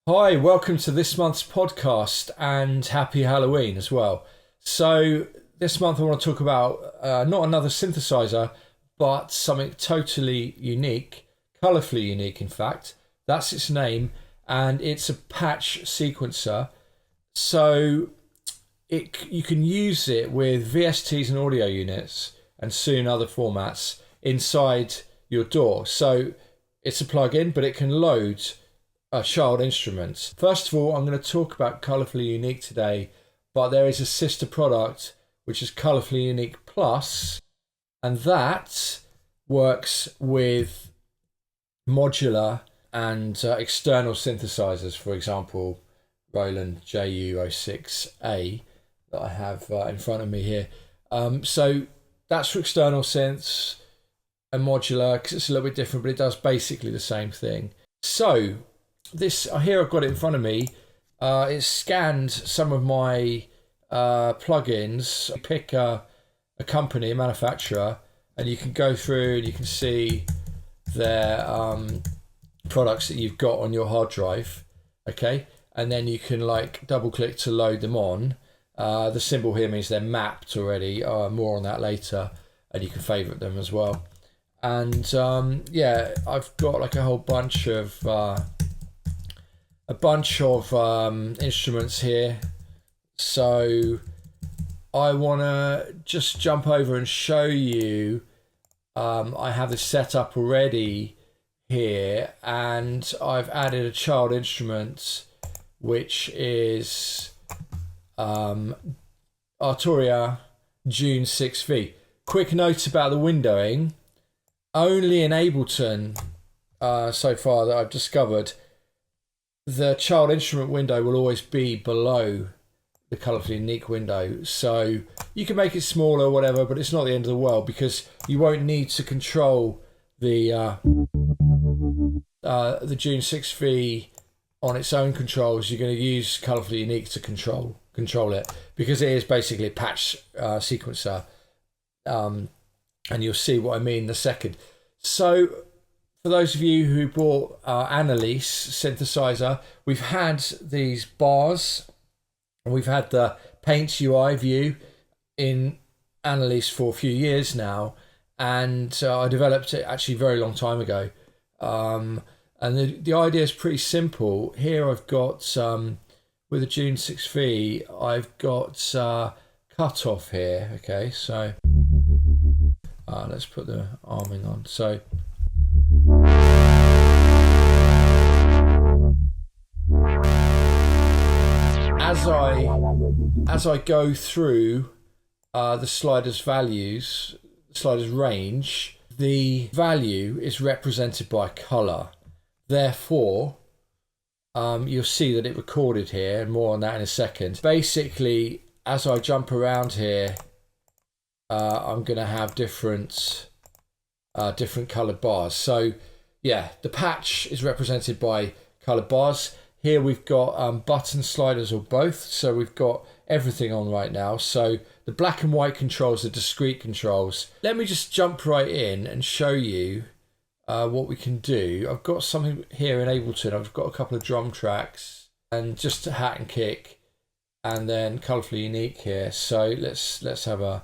Hi, welcome to this month's podcast and happy Halloween as well. So this month I want to talk about not another synthesizer, but something totally unique, colourfully unique in fact. That's its name, and it's a patch sequencer. So you can use it with VSTs and audio units and soon other formats inside your DAW. So it's a plug-in, but it can load child instruments. First of all, I'm going to talk about Colourfully Unique today, but there is a sister product which is Colourfully Unique Plus, and that works with modular and external synthesizers. For example, Roland JUN-6 V that I have in front of me here. So that's for external synths and modular, because it's a little bit different, but it does basically the same thing. So this here, I've got it in front of me. It's scanned some of my plugins. You pick a company, a manufacturer, and you can go through and you can see their products that you've got on your hard drive. Okay, and then you can like double click to load them on. The symbol here means they're mapped already. More on that later, and you can favorite them as well. And yeah, I've got like a whole bunch of instruments here, so I want to just jump over and show you. I have this set up already here, and I've added a child instrument which is Arturia JUN-6 V. Quick note about the windowing: only in Ableton so far that I've discovered, the child instrument window will always be below the Colourfully Unique window. So you can make it smaller or whatever, but it's not the end of the world, because you won't need to control the JUN-6 V on its own controls. You're going to use Colourfully Unique to control it, because it is basically a patch sequencer, and you'll see what I mean in a second. So for those of you who bought Annalise synthesizer, we've had these bars, and we've had the Paint UI view in Annalise for a few years now, and I developed it actually a very long time ago. And the idea is pretty simple. Here I've got, with the JUN-6 V, I've got cutoff here. Okay, so let's put the arming on. So as I go through the slider's range, the value is represented by colour. Therefore, you'll see that it recorded here, and more on that in a second. Basically, as I jump around here, I'm going to have different coloured bars. So yeah, the patch is represented by coloured bars. Here we've got button sliders or both, so we've got everything on right now. So the black and white controls are discrete controls. Let me just jump right in and show you what we can do. I've got something here in Ableton. I've got a couple of drum tracks and just a hat and kick, and then Colourfully Unique here. So let's have a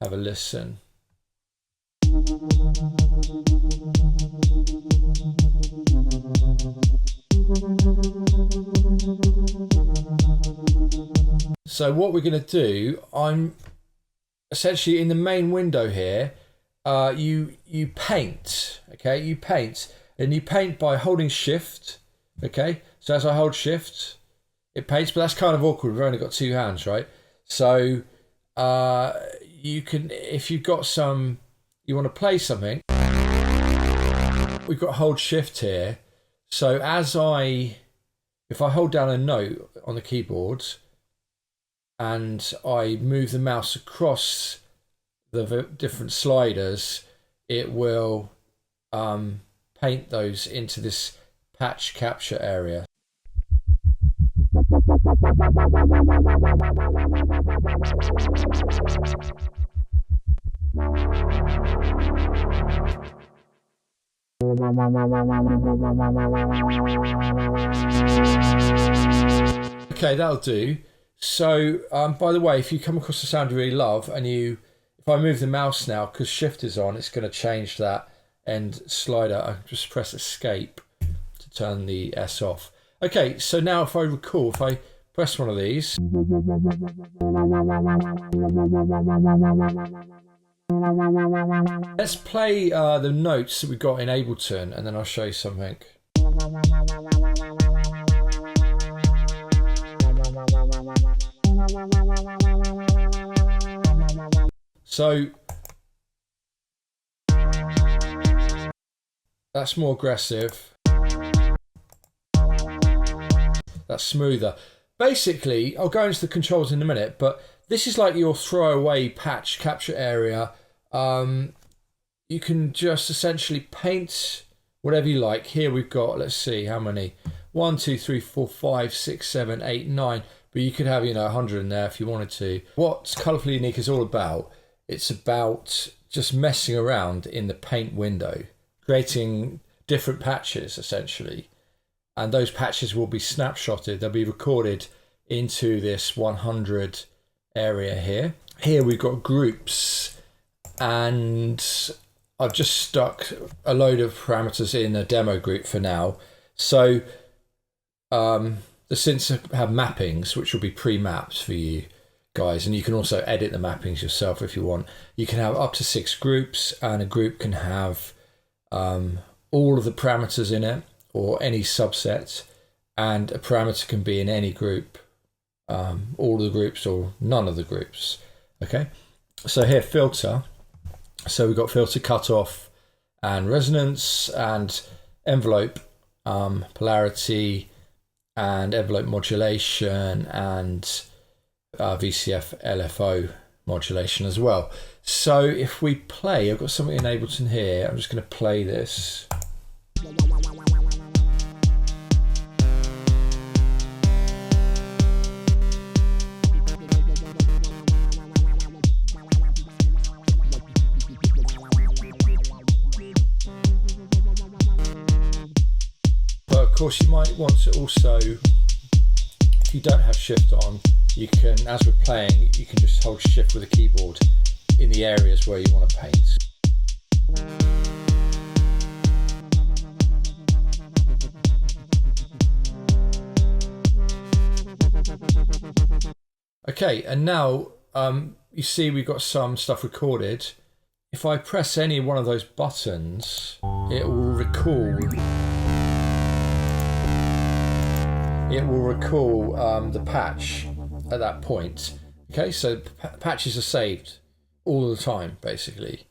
listen. So what we're going to do, I'm essentially in the main window here. You paint, okay? You paint, and you paint by holding Shift, okay? So as I hold Shift, it paints, but that's kind of awkward. We've only got two hands, right? So you can, if you've got you want to play something, we've got hold Shift here. So if I hold down a note on the keyboard and I move the mouse across the different sliders, it will paint those into this patch capture area. Okay, that'll do. So, by the way, if you come across a sound you really love and if I move the mouse now, because shift is on, it's going to change that end slider. I just press escape to turn the S off. Okay, so now if I recall, if I press one of these. Let's play the notes that we got in Ableton and then I'll show you something. So that's more aggressive. That's smoother. Basically, I'll go into the controls in a minute, but this is like your throwaway patch capture area. You can just essentially paint whatever you like. Here we've got, let's see how many. 1, 2, 3, 4, 5, 6, 7, 8, 9. But you could have, 100 in there if you wanted to. What Colourfully Unique is all about, it's about just messing around in the paint window, creating different patches essentially. And those patches will be snapshotted. They'll be recorded into this 100 area here. Here we've got groups, and I've just stuck a load of parameters in a demo group for now. So the synths have mappings, which will be pre-mapped for you guys, and you can also edit the mappings yourself if you want. You can have up to 6 groups, and a group can have all of the parameters in it, or any subset, and a parameter can be in any group, all of the groups or none of the groups. Okay, so here filter, so we've got filter, cutoff, and resonance, and envelope, polarity, and envelope modulation, and VCF LFO modulation as well. So if we play, I've got something in Ableton here, I'm just going to play this. Of course, you might want to also, if you don't have shift on, you can, as we're playing, you can just hold shift with the keyboard in the areas where you want to paint. Okay, and now you see we've got some stuff recorded. If I press any one of those buttons, it will recall. It will recall the patch at that point. Okay, so patches are saved all the time, basically.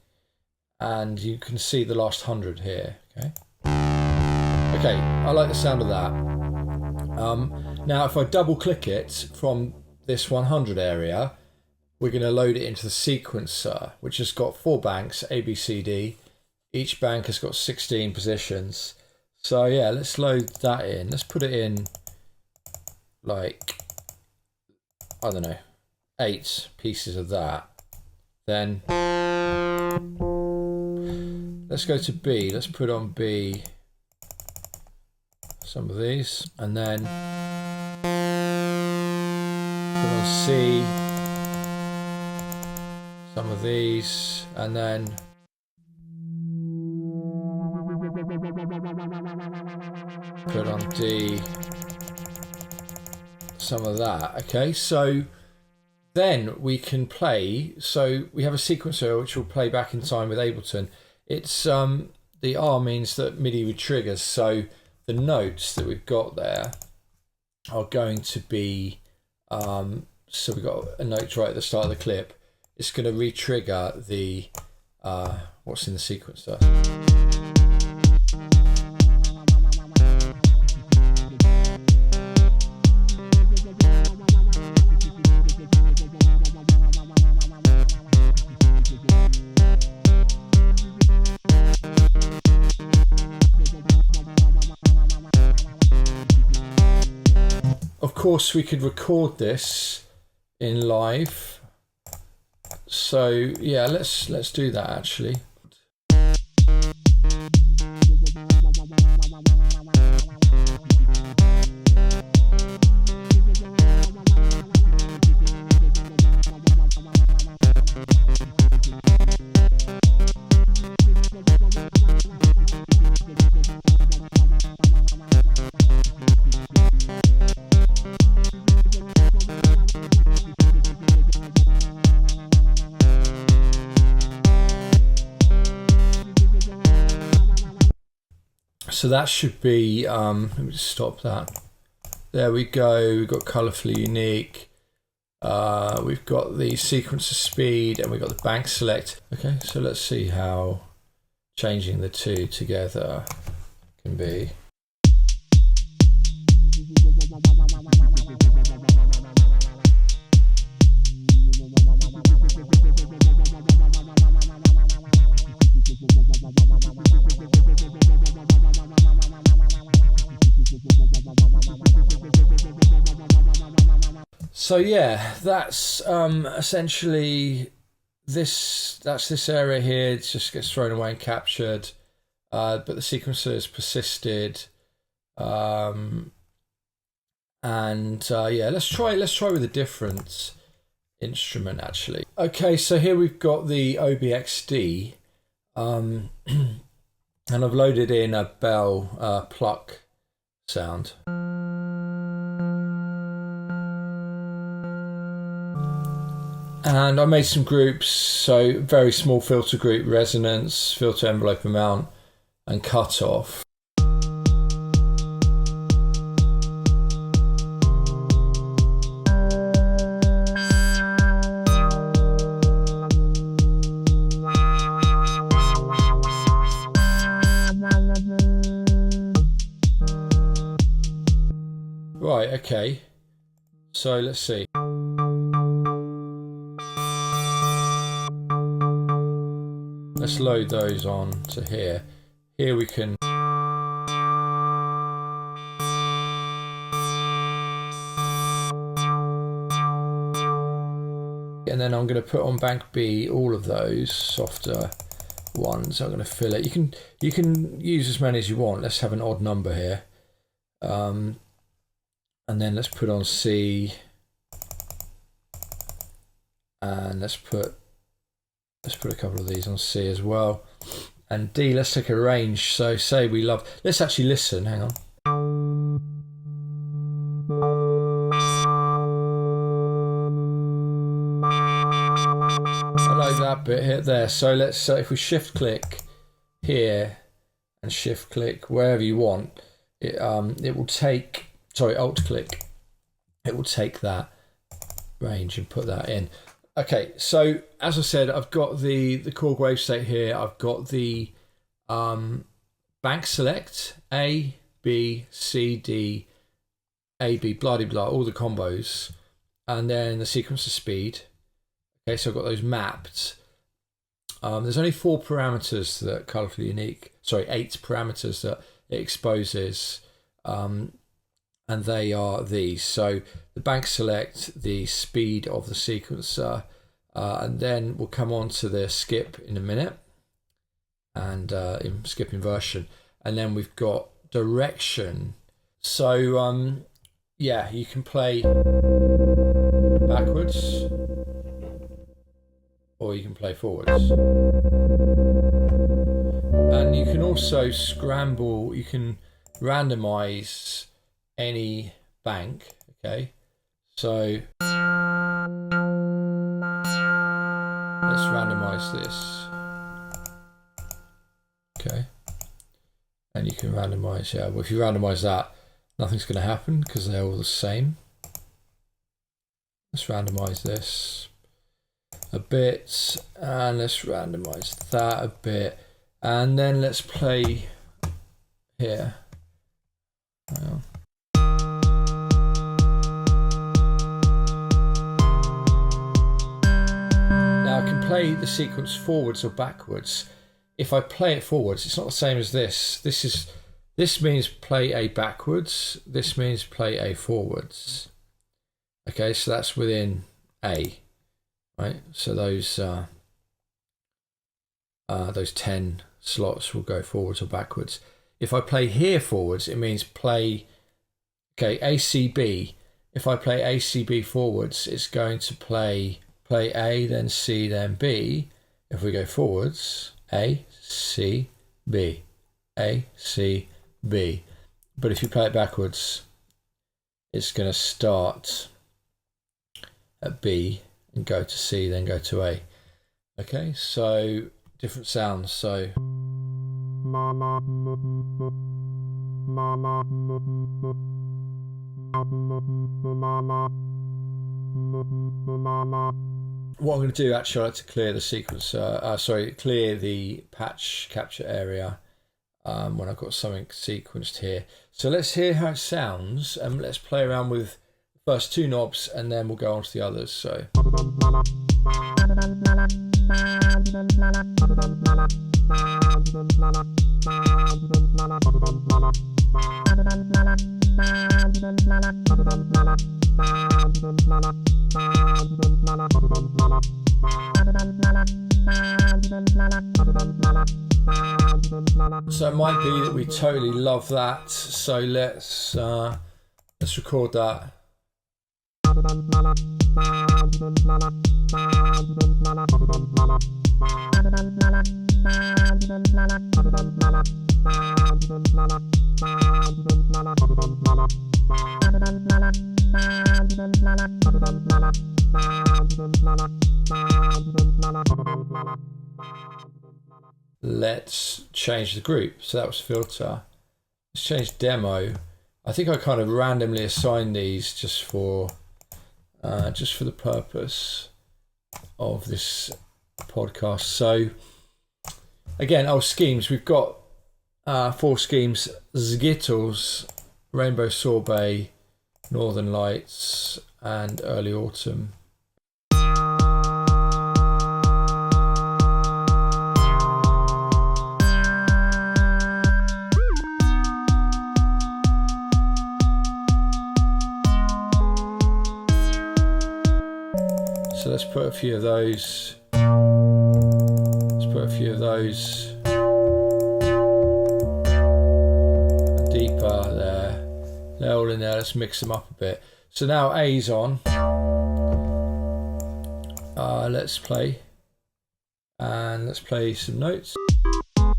And you can see the last 100 here, okay? Okay, I like the sound of that. Now, if I double click it from this 100 area, we're going to load it into the sequencer, which has got 4 banks, A, B, C, D. Each bank has got 16 positions. So yeah, let's load that in. Let's put it in, like, I don't know, 8 pieces of that. Then let's go to B. Let's put on B some of these, and then put on C some of these, and then put on D some of that. Okay, so then we can play. So we have a sequencer which will play back in time with Ableton. It's the R means that MIDI triggers, so the notes that we've got there are going to be so we've got a note right at the start of the clip. It's going to re-trigger the what's in the sequencer. Of course, we could record this in live. So yeah, let's do that actually. So that should be, let me just stop that. There we go, we've got colourfully unique. We've got the sequencer speed and we've got the bank select. Okay, so let's see how changing the two together can be. So yeah, that's essentially this. That's this area here. It just gets thrown away and captured, but the sequencer is persisted. And yeah, let's try with a different instrument actually. Okay, so here we've got the OB-Xd, and I've loaded in a bell pluck sound. And I made some groups, so very small filter group, resonance, filter envelope amount, and cutoff. Right, okay, so let's see. Let's load those on to here. Here we can and then I'm going to put on bank B all of those softer ones. I'm going to fill it. You can use as many as you want. Let's have an odd number here, and then let's put on C, and let's put a couple of these on C as well, and D. Let's take a range. So say we love. Let's actually listen. Hang on. I like that bit here there. So let's if we shift click here and shift click wherever you want, it will take. Sorry, alt click. It will take that range and put that in. Okay, so as I said, I've got the Korg wave state here. I've got the bank select A, B, C, D, A, B, blah, blah, blah, all the combos, and then the sequencer speed. Okay, so I've got those mapped. There's only 4 parameters that colourfully unique. Sorry, 8 parameters that it exposes, and they are these. So the bank select, the speed of the sequencer, and then we'll come on to the skip in a minute, and skip inversion, and then we've got direction. So yeah, you can play backwards or you can play forwards, and you can also scramble. You can randomize any bank. Okay, so let's randomize this. Okay, and you can randomize, yeah, well, if you randomize that, nothing's going to happen because they're all the same. Let's randomize this a bit, and let's randomize that a bit, and then let's play here. Hang on. Now I can play the sequence forwards or backwards. If I play it forwards, it's not the same as this. This means play A backwards. This means play A forwards. Okay, so that's within A, right? So those 10 slots will go forwards or backwards. If I play here forwards, it means play, okay, ACB. If I play ACB forwards, it's going to play A, then C, then B. If we go forwards, A, C, B, A, C, B. But if you play it backwards, it's going to start at B and go to C, then go to A. Okay, so different sounds. So What I'm going to do, actually, I like to clear the sequencer, clear the patch capture area when I've got something sequenced here. So let's hear how it sounds, and let's play around with the first two knobs, and then we'll go on to the others. So. So it might be that we totally love that. So let's record that. Let's change the group. So that was filter. Let's change demo. I think I kind of randomly assigned these just for the purpose of this podcast. So again, schemes. We've got 4 schemes: Skittles, Rainbow Sorbet, Northern Lights, and Early Autumn. So let's put a few of those. Deeper there. They're all in there. Let's mix them up a bit. So now A's on. Let's play. And let's play some notes. Or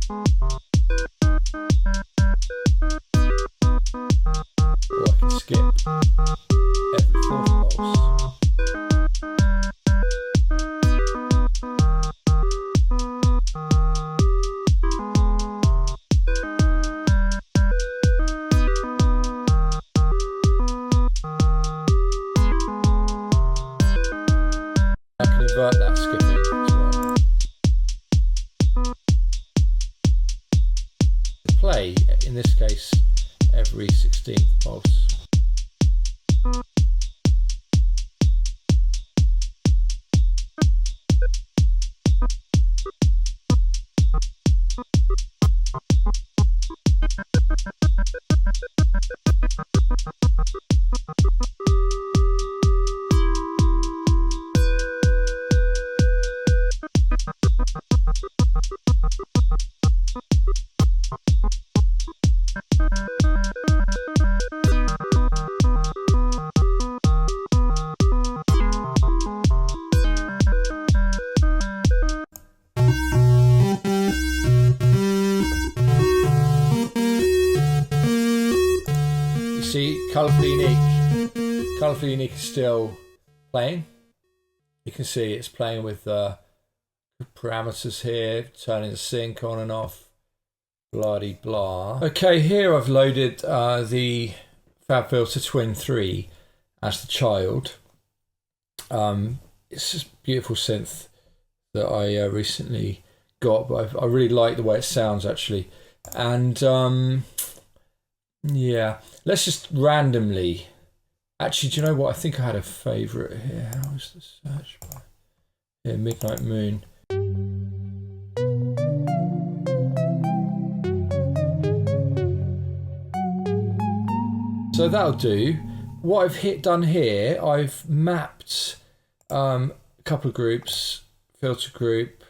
I can skip every 4th pulse. I can invert that skipping as well. Play, in this case, every 16th pulse. See, Colourfully Unique is still playing. You can see it's playing with parameters here, turning the sync on and off, blah-de-blah. Okay, here I've loaded the FabFilter Twin 3 as the child. It's just a beautiful synth that I recently got, but I really like the way it sounds, actually. And yeah, let's just randomly. Actually, do you know what? I think I had a favourite here. How was the search bar? Yeah, Midnight Moon. So that'll do. What I've done here, I've mapped a couple of groups: filter group,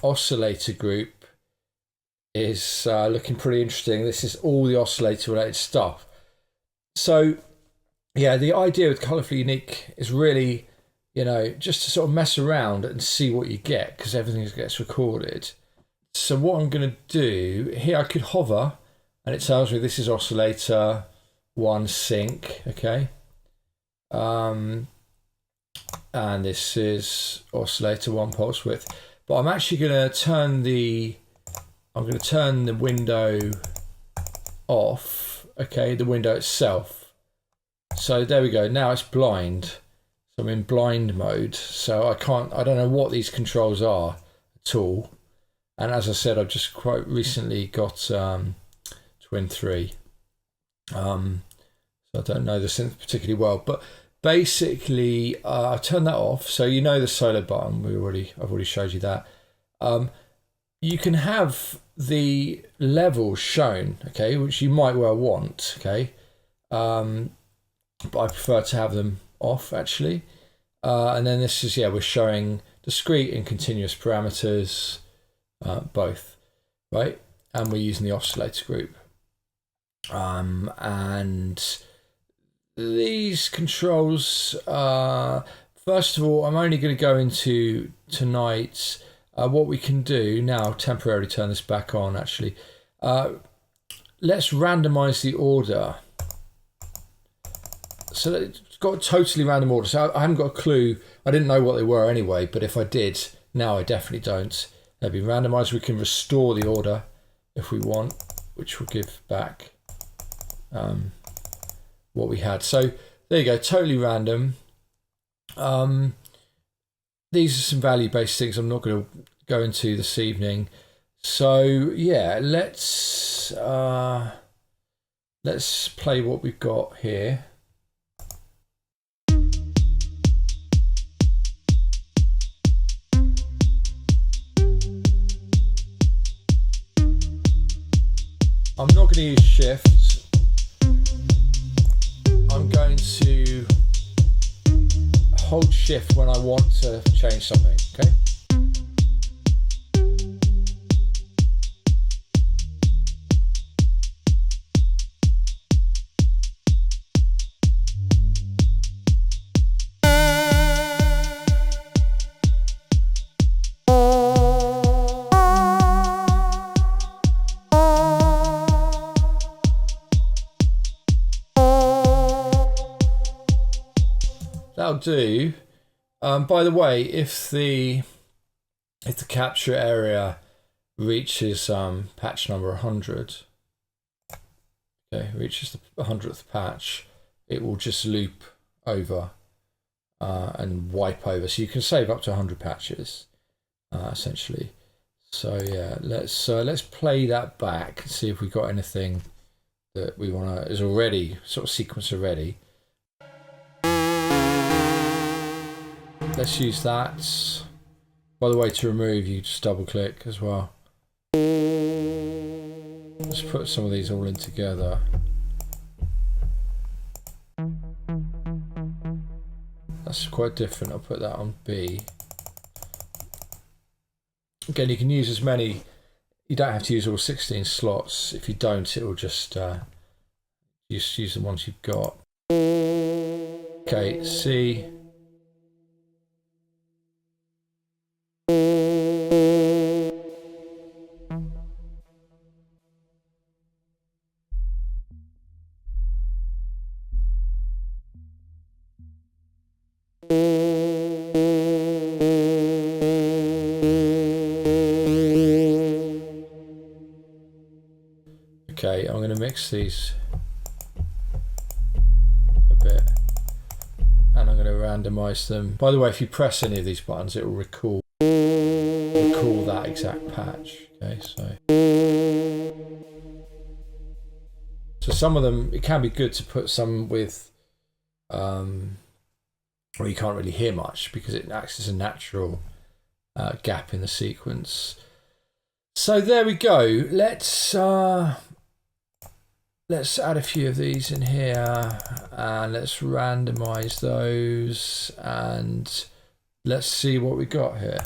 oscillator group. Is looking pretty interesting. This is all the oscillator related stuff. So yeah, the idea with Colourfully Unique is really, just to sort of mess around and see what you get, because everything gets recorded. So what I'm going to do here, I could hover and it tells me this is oscillator 1 sync, okay, and this is oscillator 1 pulse width. But I'm actually going to turn the window off, okay, the window itself. So there we go. Now it's blind. So I'm in blind mode. So I don't know what these controls are at all. And as I said, I've just quite recently got Twin 3. So I don't know the synth particularly well, but basically I turn that off. So you know the solo button, I've already showed you that. You can have the levels shown, okay, which you might well want, okay. But I prefer to have them off actually. And then this is, we're showing discrete and continuous parameters, both, right? And we're using the oscillator group. And these controls, first of all, I'm only going to go into tonight what we can do now, temporarily turn this back on actually. Let's randomize the order. So it's got a totally random order. So I haven't got a clue. I didn't know what they were anyway, but if I did, now I definitely don't. They've been randomized. We can restore the order if we want, which will give back what we had. So there you go, totally random. These are some value-based things I'm not going to go into this evening. So yeah, let's play what we've got here. I'm not going to use shift. I'm going to hold shift when I want to change something, okay? That'll do. By the way, if the capture area reaches patch number 100, okay, reaches the 100th patch, it will just loop over and wipe over. So you can save up to 100 patches, essentially. So yeah, let's play that back and see if we got anything that we want to is already sort of sequencer ready. Let's use that. By the way, to remove, you just double click as well. Let's put some of these all in together. That's quite different. I'll put that on B. Again, you can use as many. You don't have to use all 16 slots. If you don't, it will just use the ones you've got. Okay, C. Okay, I'm going to mix these a bit and I'm going to randomize them. By the way, if you press any of these buttons, it will recall that exact patch. Okay, so some of them, it can be good to put some with where you can't really hear much because it acts as a natural gap in the sequence. So there we go. Let's add a few of these in here and let's randomize those and let's see what we got here.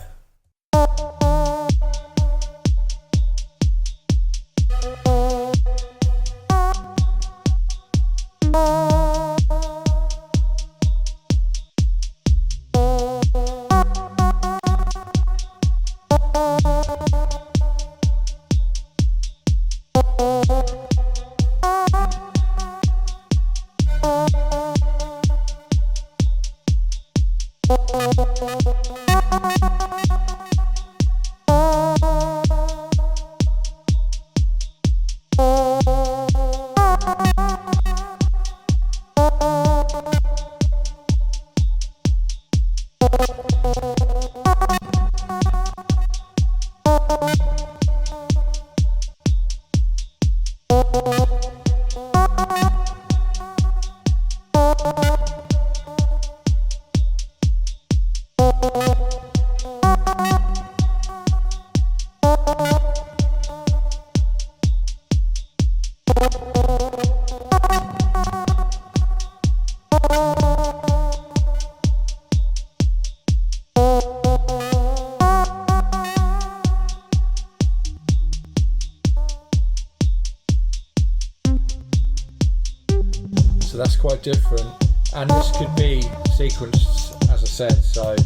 So that's quite different. And this could be sequenced, as I said, so.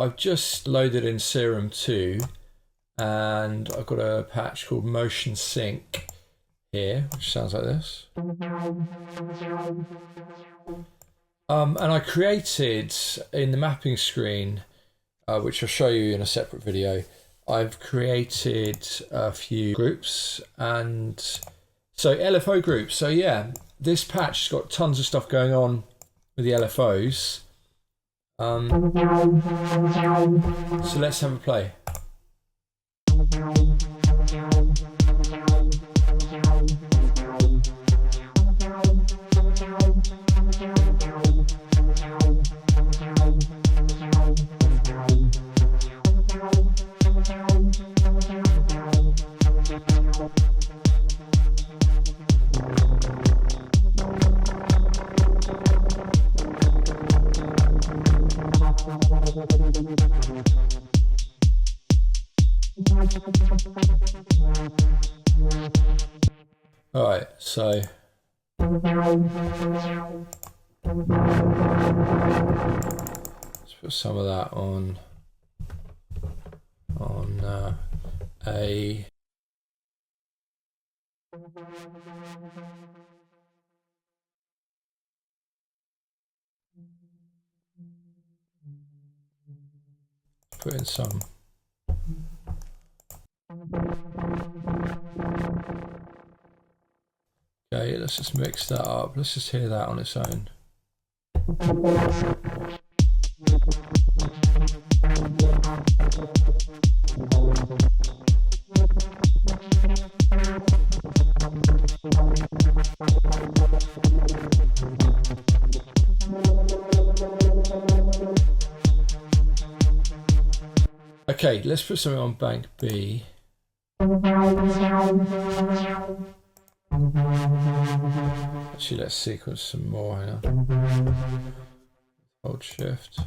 I've just loaded in Serum 2 and I've got a patch called Motion Sync here, which sounds like this. And I created in the mapping screen, which I'll show you in a separate video, I've created a few groups, and so LFO groups. So yeah, this patch has got tons of stuff going on with the LFOs. So let's have a play. Alright, so let's put some of that on a put in some. Okay, let's just mix that up. Let's just hear that on its own. Okay, let's put something on bank B. Actually, let's sequence some more. Hang on. Hold shift.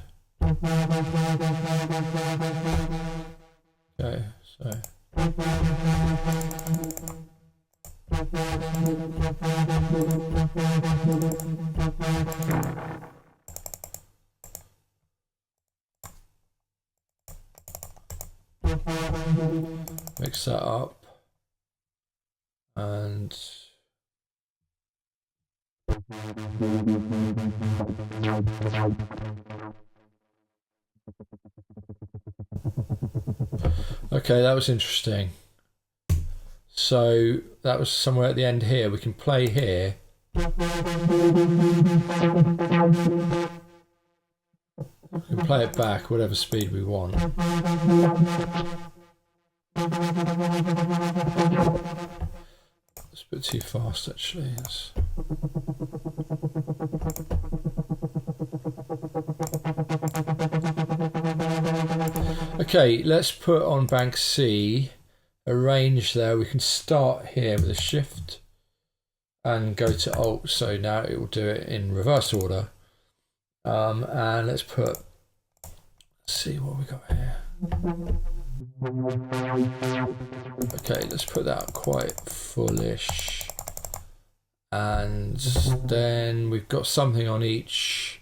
Okay, so. Mix that up and okay, that was interesting. So that was somewhere at the end here. We can play here. We can play it back whatever speed we want. It's a bit too fast actually. Okay, let's put on bank C a range there. We can start here with a shift and go to Alt, so now it will do it in reverse order. And let's see what we got here. Okay, let's put that quite fullish, and then we've got something on each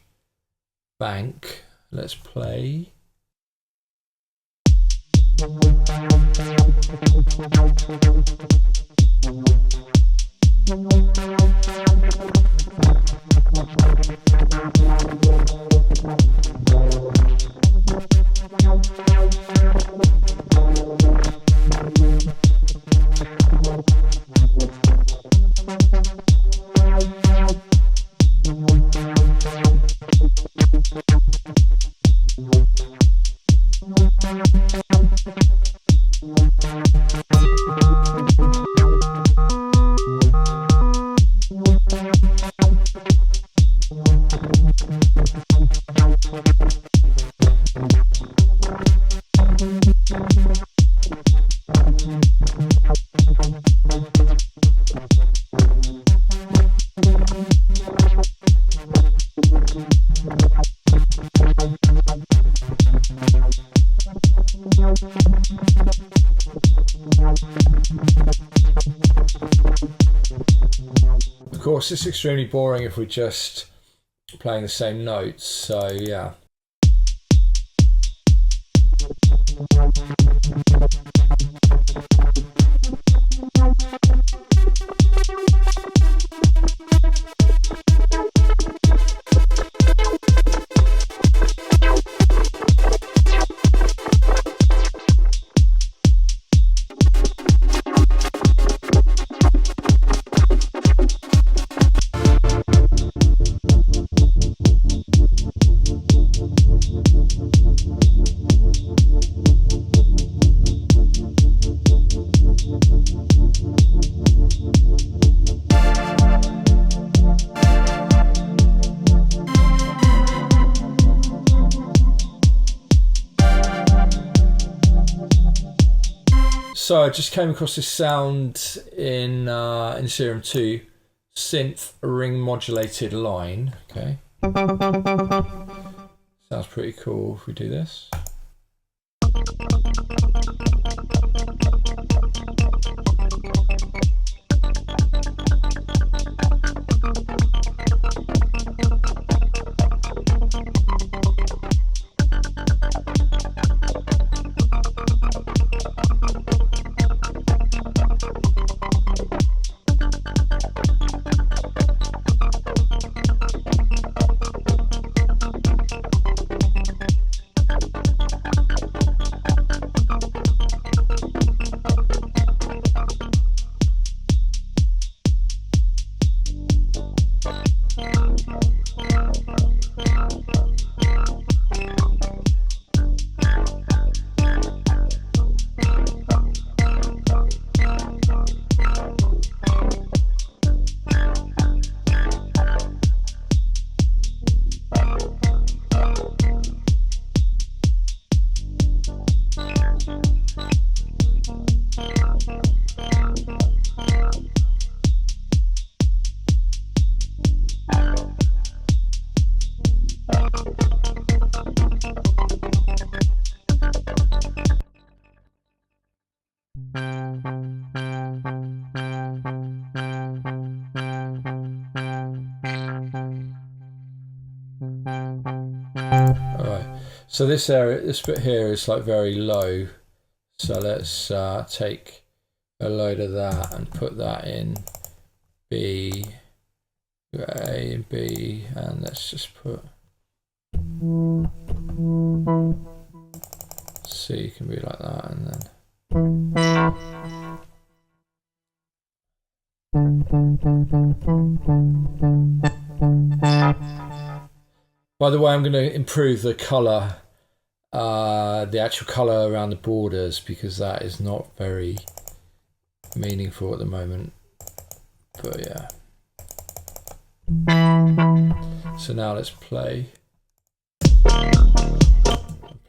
bank. Let's play. Of course, it's extremely boring if we're just playing the same notes, so yeah. So I just came across this sound in Serum 2, synth ring modulated line. Okay, sounds pretty cool if we do this. So this area, this bit here is like very low. So let's take a load of that and put that in B, A and B, and let's just put C can be like that, and then by the way, I'm going to improve the colour, the actual colour around the borders, because that is not very meaningful at the moment. But yeah. So now let's play.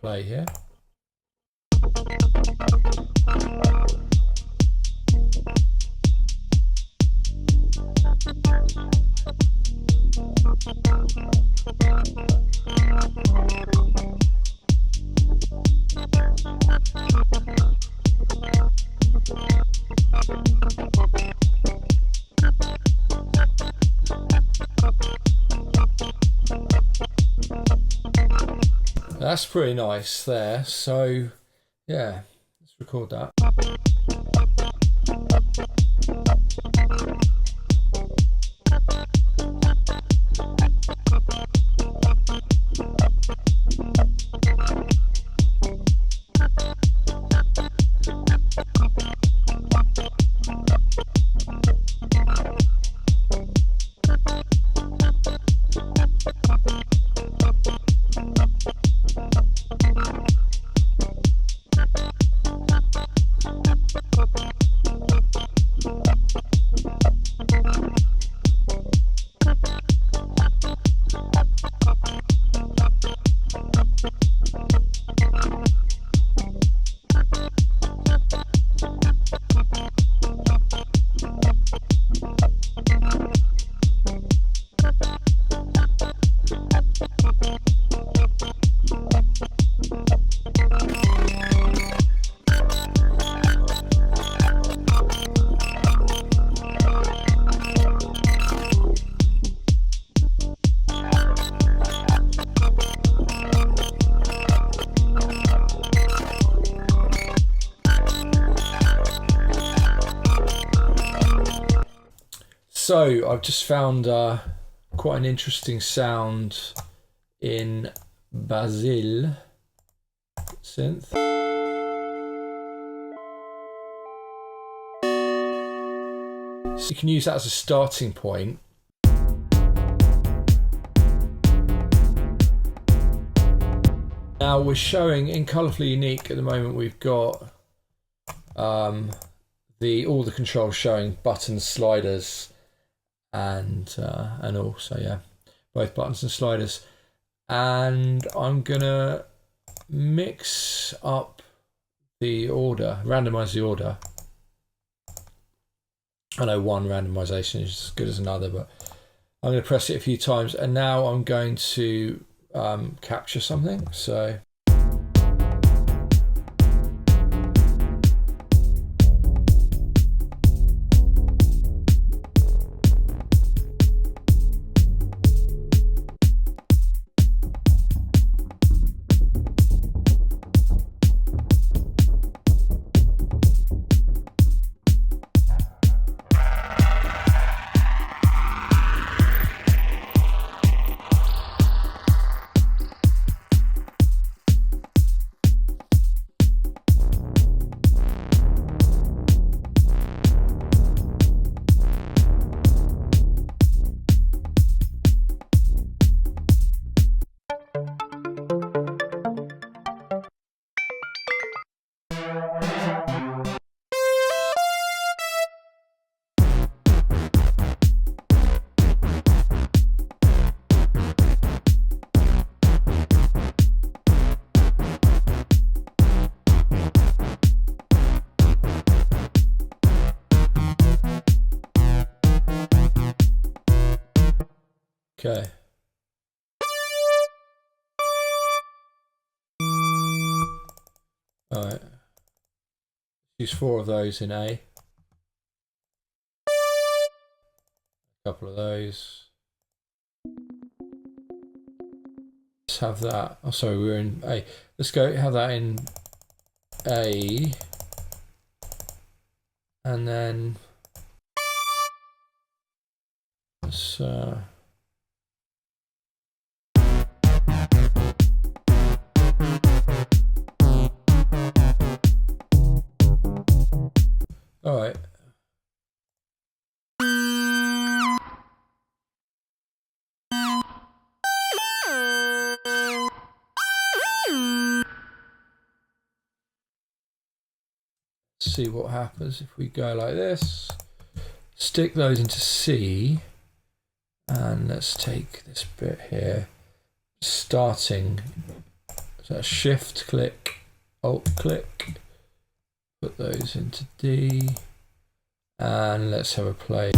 Play here. That's pretty nice there, so yeah, let's record that. So I've just found quite an interesting sound in Bazille synth. So you can use that as a starting point. Now we're showing in Colourfully Unique at the moment. We've got all the controls showing buttons, sliders, and also yeah, both buttons and sliders. And I'm gonna mix up the order, randomize the order. I know one randomization is as good as another, but I'm going to press it a few times, and now I'm going to capture something. So okay. All right. Use 4 of those in A. A couple of those. Let's have that. Oh, sorry, we were in A. Let's go have that in A. And then let's all right. See what happens if we go like this. Stick those into C, and let's take this bit here, starting. So shift click, alt click, put those into D, and let's have a play.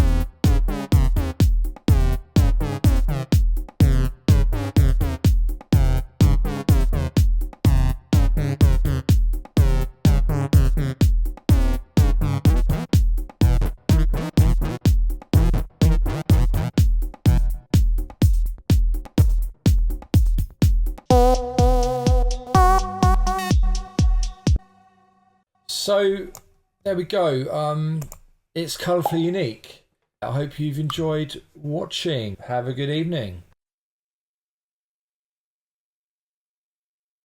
So there we go. It's Colourfully Unique. I hope you've enjoyed watching. Have a good evening.